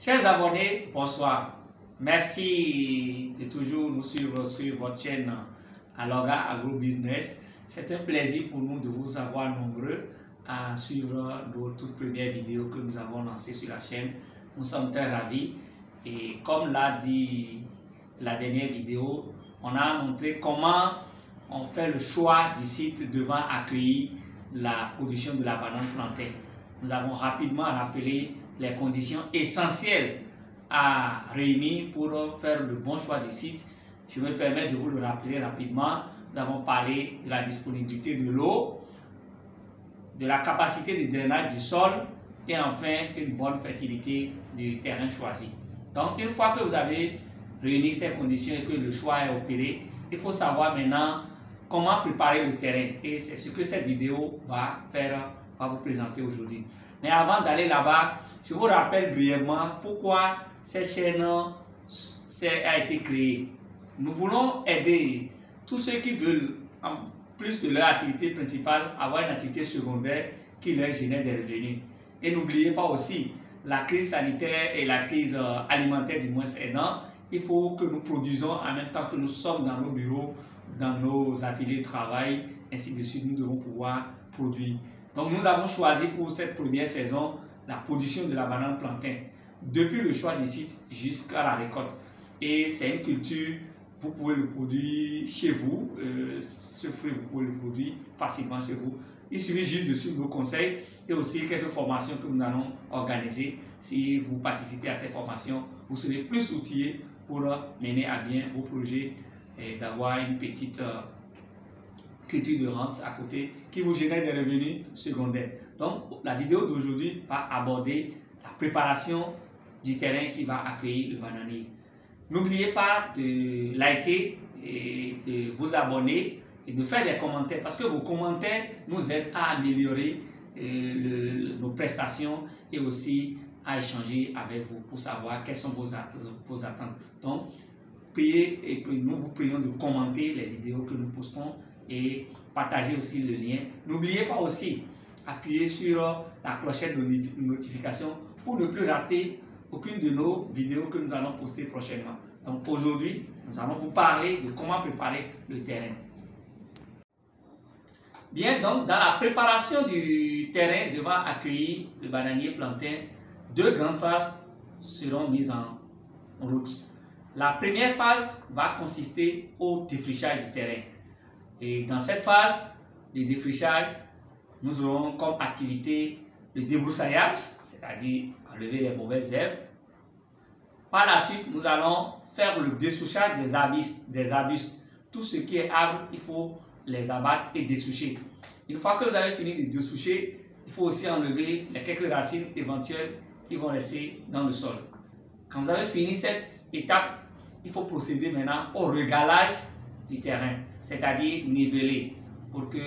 Chers abonnés, bonsoir. Merci de toujours nous suivre sur votre chaîne Aloga Agro Business. C'est un plaisir pour nous de vous avoir nombreux à suivre nos toutes premières vidéos que nous avons lancées sur la chaîne. Nous sommes très ravis et comme l'a dit la dernière vidéo, on a montré comment on fait le choix du site devant accueillir la production de la banane plantain. Nous avons rapidement rappelé les conditions essentielles à réunir pour faire le bon choix du site. Je me permets de vous le rappeler rapidement. Nous avons parlé de la disponibilité de l'eau, de la capacité de drainage du sol et enfin une bonne fertilité du terrain choisi. Donc une fois que vous avez réuni ces conditions et que le choix est opéré, il faut savoir maintenant comment préparer le terrain et c'est ce que cette vidéo va vous présenter aujourd'hui. Mais avant d'aller là-bas, je vous rappelle brièvement pourquoi cette chaîne a été créée. Nous voulons aider tous ceux qui veulent, en plus de leur activité principale, avoir une activité secondaire qui leur génère des revenus. Et n'oubliez pas aussi, la crise sanitaire et la crise alimentaire du moins aidant, il faut que nous produisons en même temps que nous sommes dans nos bureaux, dans nos ateliers de travail, ainsi de suite, nous devons pouvoir produire. Donc nous avons choisi pour cette première saison la production de la banane plantain, depuis le choix du site jusqu'à la récolte. Et c'est une culture, vous pouvez le produire chez vous, ce fruit vous pouvez le produire facilement chez vous. Il suffit juste de suivre nos conseils et aussi quelques formations que nous allons organiser. Si vous participez à ces formations, vous serez plus outillés pour mener à bien vos projets et d'avoir une petite culture de rente à côté qui vous génère des revenus secondaires. Donc la vidéo d'aujourd'hui va aborder la préparation du terrain qui va accueillir le bananier. N'oubliez pas de liker et de vous abonner et de faire des commentaires parce que vos commentaires nous aident à améliorer nos prestations et aussi à échanger avec vous pour savoir quelles sont vos attentes. Donc, priez et nous vous prions de commenter les vidéos que nous postons et partager aussi le lien. N'oubliez pas aussi appuyer sur la clochette de notification pour ne plus rater aucune de nos vidéos que nous allons poster prochainement. Donc aujourd'hui, nous allons vous parler de comment préparer le terrain. Bien, donc dans la préparation du terrain devant accueillir le bananier plantain, deux grandes phases seront mises en route. La première phase va consister au défrichage du terrain. Et dans cette phase de défrichage, nous aurons comme activité le débroussaillage, c'est-à-dire enlever les mauvaises herbes. Par la suite, nous allons faire le dessouchage des arbustes. Tout ce qui est arbre, il faut les abattre et dessoucher. Une fois que vous avez fini de dessoucher, il faut aussi enlever les quelques racines éventuelles qui vont rester dans le sol. Quand vous avez fini cette étape, il faut procéder maintenant au regalage du terrain, c'est-à-dire niveler pour que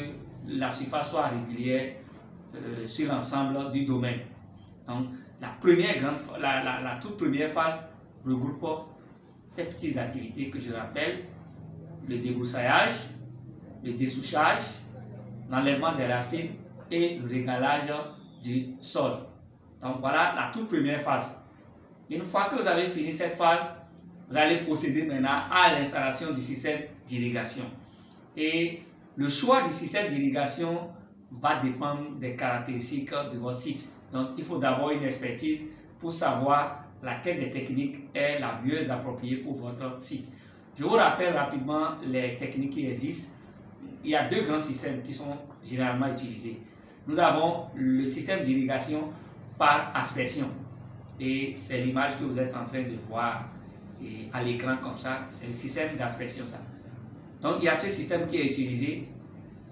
la surface soit régulière sur l'ensemble du domaine. Donc, la toute première phase regroupe ces petites activités que je rappelle: le débroussaillage, le dessouchage, l'enlèvement des racines et le régalage du sol. Donc voilà la toute première phase. Une fois que vous avez fini cette phase, vous allez procéder maintenant à l'installation du système d'irrigation. Et le choix du système d'irrigation va dépendre des caractéristiques de votre site. Donc il faut d'abord une expertise pour savoir laquelle des techniques est la mieux appropriée pour votre site. Je vous rappelle rapidement les techniques qui existent. Il y a deux grands systèmes qui sont généralement utilisés. Nous avons le système d'irrigation par aspersion. Et c'est l'image que vous êtes en train de voir à l'écran comme ça. C'est le système d'aspersion. Donc il y a ce système qui est utilisé.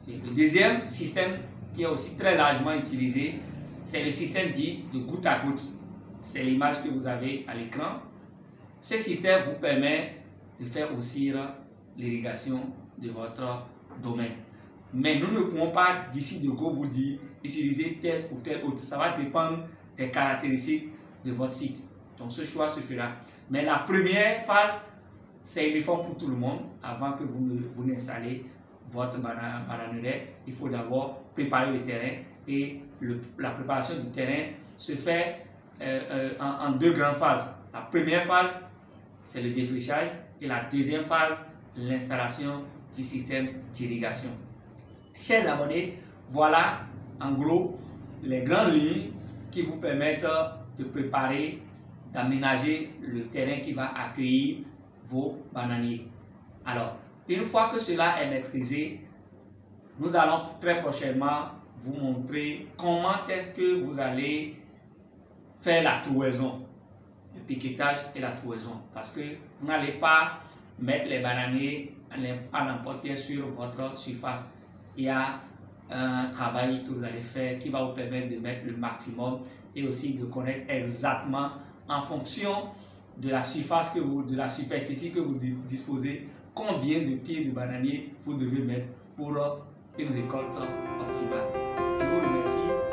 Et le deuxième système qui est aussi très largement utilisé, c'est le système dit de goutte à goutte. C'est l'image que vous avez à l'écran. Ce système vous permet de faire aussi l'irrigation de votre domaine. Mais nous ne pouvons pas d'ici de go vous dire utiliser tel ou tel autre. Ça va dépendre des caractéristiques de votre site. Donc ce choix se fera. Mais la première phase, c'est uniforme pour tout le monde. Avant que vous n'installez votre bananeraie, il faut d'abord préparer le terrain. Et la préparation du terrain se fait en deux grandes phases. La première phase, c'est le défrichage, et la deuxième phase, l'installation du système d'irrigation. Chers abonnés, voilà en gros les grandes lignes qui vous permettent de préparer, d'aménager le terrain qui va accueillir vos bananiers. Alors, une fois que cela est maîtrisé, nous allons très prochainement vous montrer comment est-ce que vous allez faire la trouaison, le piquetage et la trouaison. Parce que vous n'allez pas mettre les bananiers à n'importe quel sur votre surface. Il y a un travail que vous allez faire qui va vous permettre de mettre le maximum et aussi de connaître exactement en fonction de la surface de la superficie que vous disposez, combien de pieds de bananier vous devez mettre pour une récolte optimale. Je vous remercie.